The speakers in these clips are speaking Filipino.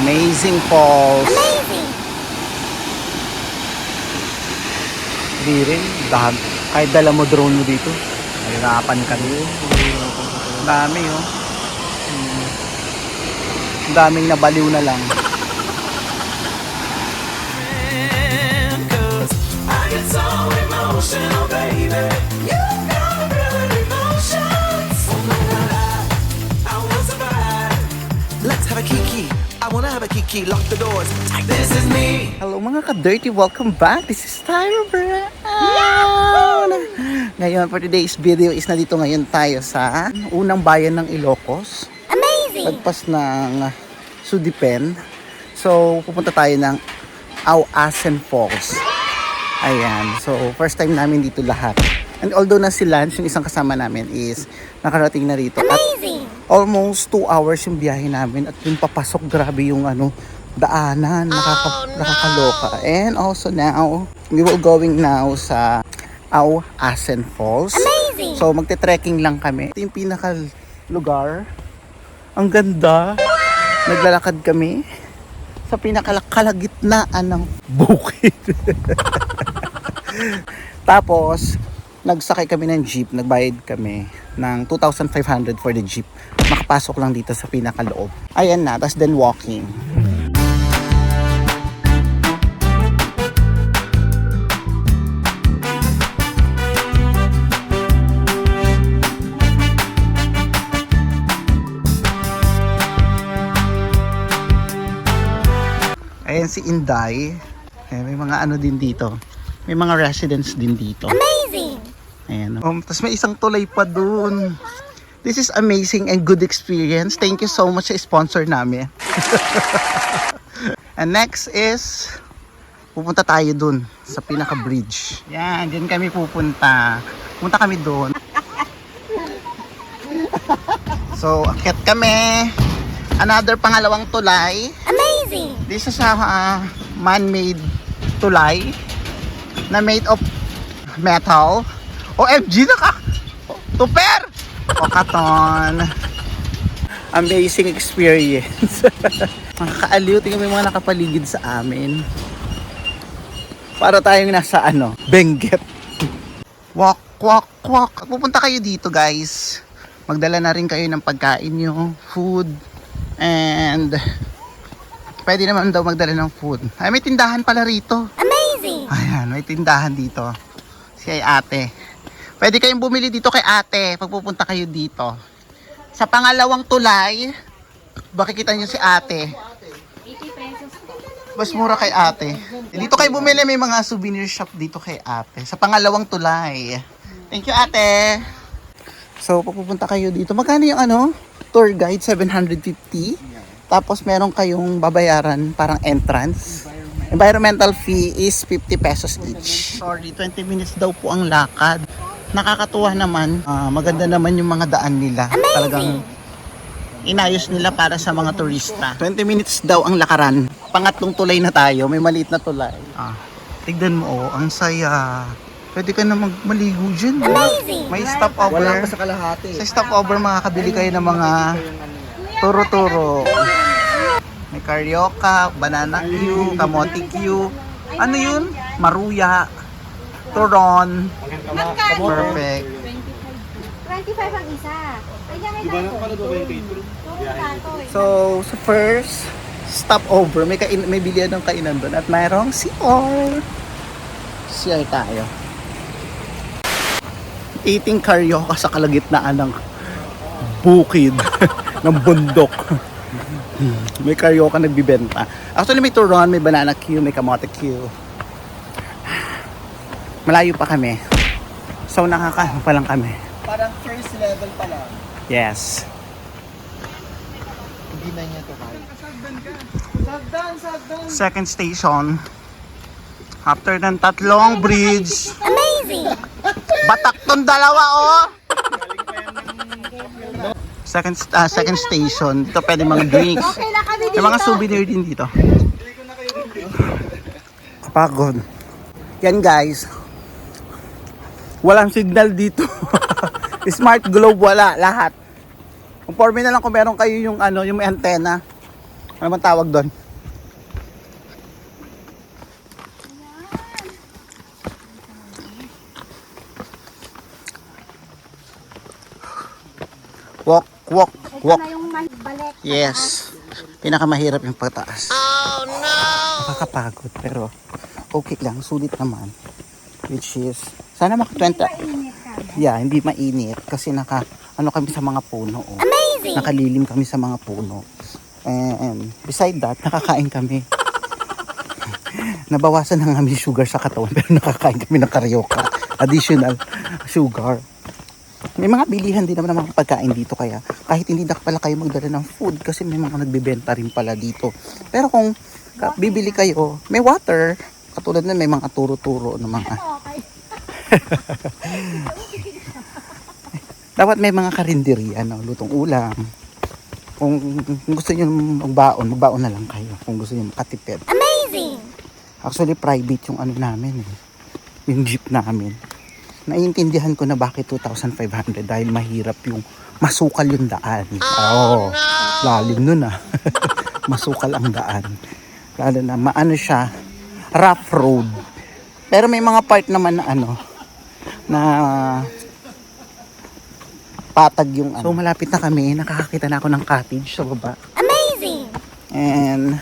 Amazing falls. Amazing! Hindi rin. Kahit dala mo drone mo dito. Mahirapan ka rin. Dami oh. Daming nabaliw na lang. Let's have a kiki. I wanna have a kiki. Lock the doors. This is me. Hello mga ka-dirty, welcome back. This is Tyra Brown. Ngayon, for today's video is nandito ngayon tayo sa unang bayan ng Ilocos. Amazing! Lagpas ng Sudipen. So, pupunta tayo ng Auasen Falls. Ayan. So, first time namin dito lahat. And although na si Lance, yung isang kasama namin is nakarating na rito. Amazing! At almost 2 hours yung biyahe namin. At yung papasok, grabe yung daanan. Nakakaloka. And also now, we will going now sa Auasen Falls. Amazing! So, magte-trekking lang kami. Ito yung pinaka lugar. Ang ganda. Naglalakad kami sa pinakakalagitnaan ng bukid. Tapos, nagsakay kami ng jeep. Nagbayad kami ng 2,500 for the jeep. Makapasok lang dito sa pinakaloob. Ayan na. Tapos then walking. Ayan si Inday. Ayan, may mga ano din dito. May mga residents din dito. Amazing! Ayan. Tapos may isang tulay pa dun. This is amazing and good experience. Thank you so much sa sponsor namin. And next is, pupunta tayo dun sa pinaka-bridge. Yan, dyan kami pupunta. Pupunta kami dun. So, akyat kami. Another pangalawang tulay. Amazing! This is a man-made tulay na made of metal. OMG, tuper! O katon. Amazing experience. Makakaaliw. Tingnan mo yung mga nakapaligid sa amin. Para tayong nasa Benguet. Walk, walk, walk. Pupunta kayo dito guys. Magdala na rin kayo ng pagkain nyo, food, and pwede naman daw magdala ng food. Ay, may tindahan pala rito. Amazing! Ayan, may tindahan dito. Si ate. Pwede kayong bumili dito kay ate pag pupunta kayo dito. Sa pangalawang tulay, makikita nyo si ate. 80 pesos. Mas mura kay ate. Dito kayo bumili, may mga souvenir shop dito kay ate. Sa pangalawang tulay. Thank you ate. So, pag pupunta kayo dito, magkano yung tour guide? 750. Tapos meron kayong babayaran parang entrance. Environmental fee is 50 pesos each. Sorry, 20 minutes daw po ang lakad. Nakakatuwa naman. Maganda naman yung mga daan nila. Talagang inayos nila para sa mga turista. 20 minutes daw ang lakaran. Pangatlong tulay na tayo. May maliit na tulay. Tignan mo, ang saya. Pwede ka na maligo dyan. Amazing! May stopover. Wala pa sa kalahati. Sa stopover, makakabili kayo ng mga turo-turo. May carioca, banana Q, kamote Q. Ano yun? Maruya. Turon. Perfect. 25 ang isa. Kaya may tato. So, sa first stopover, may bilihan ng kainan doon. At mayroong CR. CR tayo. Eating carioca sa kalagitnaan ng bukid ng bundok. May carioca nagbibenta. Actually may turon, may banana Q, may kamote Q. Malayo pa kami. So nakakaano pa lang kami. Parang first level pa lang. Yes. Hindi na niya to kaya. Sagdan! Second station. After ng tatlong bridge. Amazing! Batak tong dalawa oh! Second station. Dito pwede mga drinks. Okay na kami dito. May mga souvenir din dito. Kapagod. Yan guys. Walang signal dito. Smart globe wala lahat. Conforme na lang kung meron kayo yung yung may antena. Ano bang tawag doon? Walk, walk, Ito walk. na yung balik. Yes. Pinakamahirap yung pataas. Oh no! Nakakapagod pero okay lang, sulit naman. Which is, sana maka 20. Mainit ka ba? Yeah, hindi mainit kasi ano kami sa mga puno. Oh. Amazing! Nakalilim kami sa mga puno. And beside that, nakakain kami. Nabawasan na nga kami sugar sa katawan pero nakakain kami ng karyoka. Additional sugar. May mga bilihan din naman ng mga pagkain dito kaya kahit hindi na pala kayo magdala ng food kasi may mga nagbebenta rin pala dito. Pero kung bibili kayo, may water. Katulad na may mga turo-turo ng mga... Okay. Dapat may mga karinderya, no? Lutong ulam. Kung gusto nyo magbaon na lang kayo. Kung gusto nyo makatipid. Amazing! Actually, private yung ano namin eh. Yung jeep namin. Naiintindihan ko na bakit 2,500 dahil mahirap yung masukal yung daan. Oh, no! Lalim nun ah. Masukal ang daan. Lalo na maano siya, rough road. Pero may mga part naman na ano, na patag yung ano. So malapit na kami, nakakakita na ako ng cottage sa baba. Amazing! And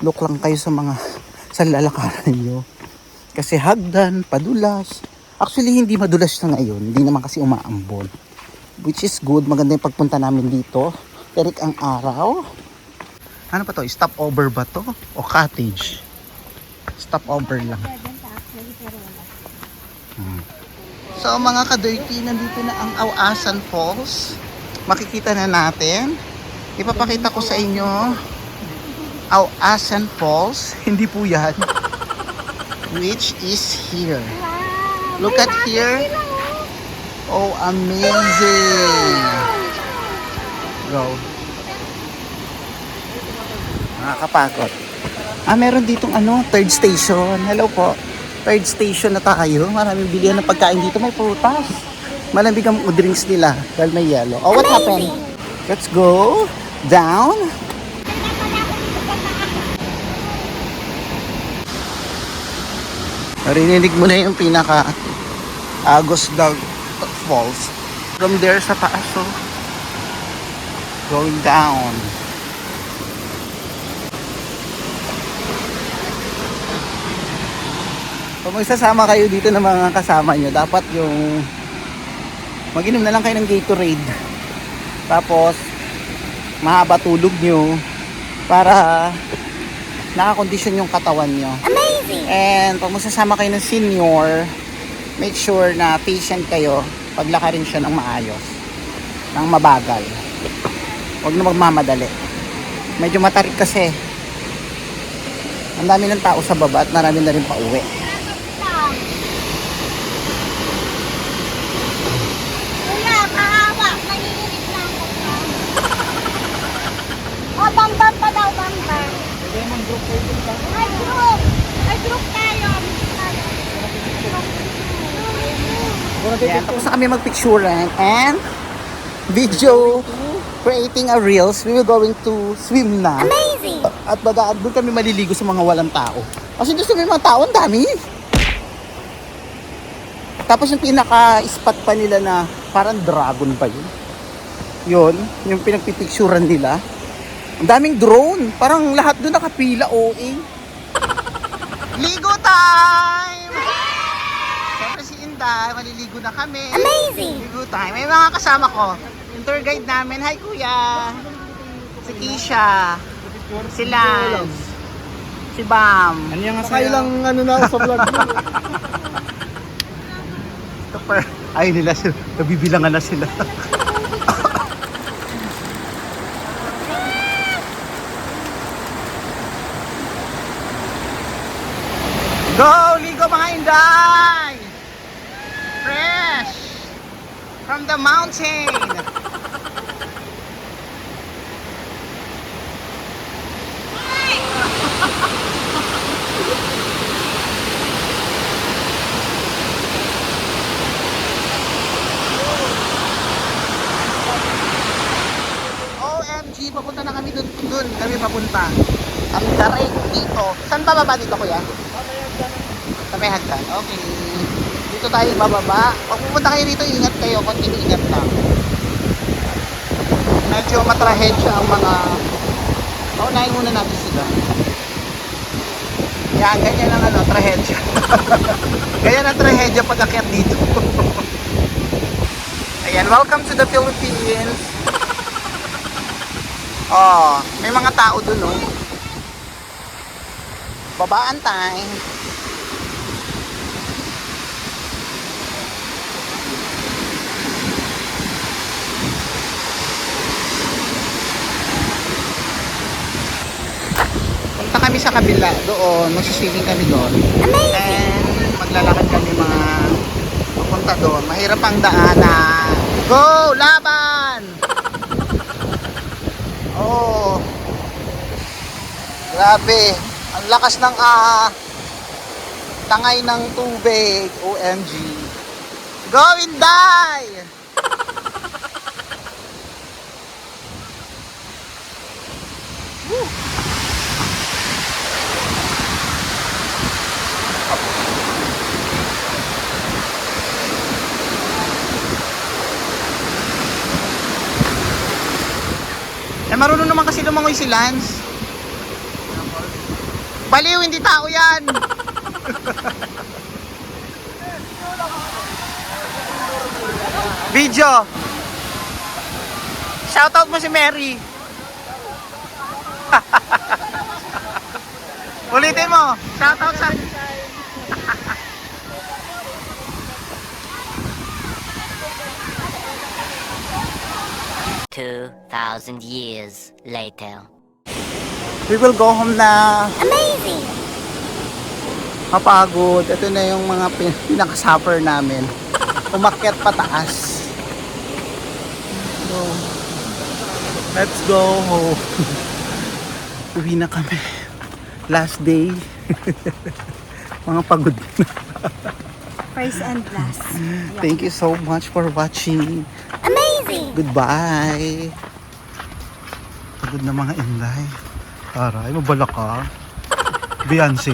look lang kayo sa lalakaran nyo. Kasi hagdan, padulas. Actually, hindi madulas na ngayon. Hindi naman kasi umaambon. Which is good. Maganda yung pagpunta namin dito. Terik ang araw. Ano pa to? Stopover ba to? O cottage? Stopover lang. So mga ka-dirty, nandito na ang Awasan Falls. Makikita na natin. Ipapakita ko sa inyo. Awasan Falls. Hindi po yan. Which is here. Look at here. Oh, amazing. Go. Nakakapagod. Meron ditong third station. Hello po. Third station na tayo. Maraming bilihan ng pagkain dito. May prutas. Malamig ang drinks nila dahil may yellow. Oh, what happened? Let's go down. Narinig mo na yung pinaka Agos Dog Falls. From there sa taas, so going down. Kung magsasama kayo dito ng mga kasama nyo, dapat yung mag-inom na lang kayo ng Gatorade. Tapos mahaba tulog nyo para nakakondisyon yung katawan nyo. Amazing! And pag magsasama kayo ng senior, make sure na patient kayo. Paglakarin siya ng maayos, ng mabagal. Huwag na magmamadali. Medyo matarik kasi. Ang dami ng tao sa baba at marami na rin pa uwi. Kuya, kaawa. Nanginginig lang ako. Oh, bambam pa daw, bambam. Ay, group tayo. Yan, tapos na kami magpicturean and video creating a reels. We will going to swim na. Amazing! At doon kami maliligo sa mga walang tao. Kasi doon sa may mga tao, ang dami. Tapos yung pinaka-spot pa nila na parang dragon ba yun? Yun, yung pinagpipicturean nila. Ang daming drone. Parang lahat doon nakapila, OA. Ligo time! Siyempre si Inday, maliligo na kami. Amazing! Ligo time. May mga kasama ko. Yung tour guide namin. Hi, Kuya. Si Kisha. Si Lance. Si Bam. Ano yung kayo lang na ako sa vlog mo. Super. Ay nila sila. Nabibilangan na sila. Go! Ligo mga Inday! Fresh! From the mountain! OMG, papunta na kami dun. Dun kami papunta. Ang direct dito. Saan bababa dito, kuya? Sa may hagdan. Okay. Dito tayo bababa. Pag pupunta kayo dito, ingat kayo. Konting ingat lang. Medyo matrahedya ang mga... Paunahin muna natin sila. Yan, ganyan ang ano, trahedya. Ganyan ang trahedya pag akyat dito. Ayan, welcome to the Philippines. Oh, may mga tao dun, oh. Babaan time. Punta kami sa kabila doon, magsiswimming kami doon. And maglalakad kami mga papunta doon. Mahirap ang daanan. Go! Laban! Oh. Grabe. Ang lakas ng tangay ng tubig. OMG. Go Inday! Woo! Eh, marunong naman kasi lumangoy si Lance. Baliw, hindi tao yan. Video. Shoutout mo si Mary. Ulitin mo. Shoutout sa... 2,000 years later. We will go home na. Amazing! Mapagod. Ito na yung mga pinaka-suffer namin. Umakyat pataas. So, let's go home. Uwi na kami. Last day. Mga pagod na. First and last. Thank you so much for watching. Amazing! Goodbye. Pagod na mga Inday. Taray, mabala ka. Beyonce.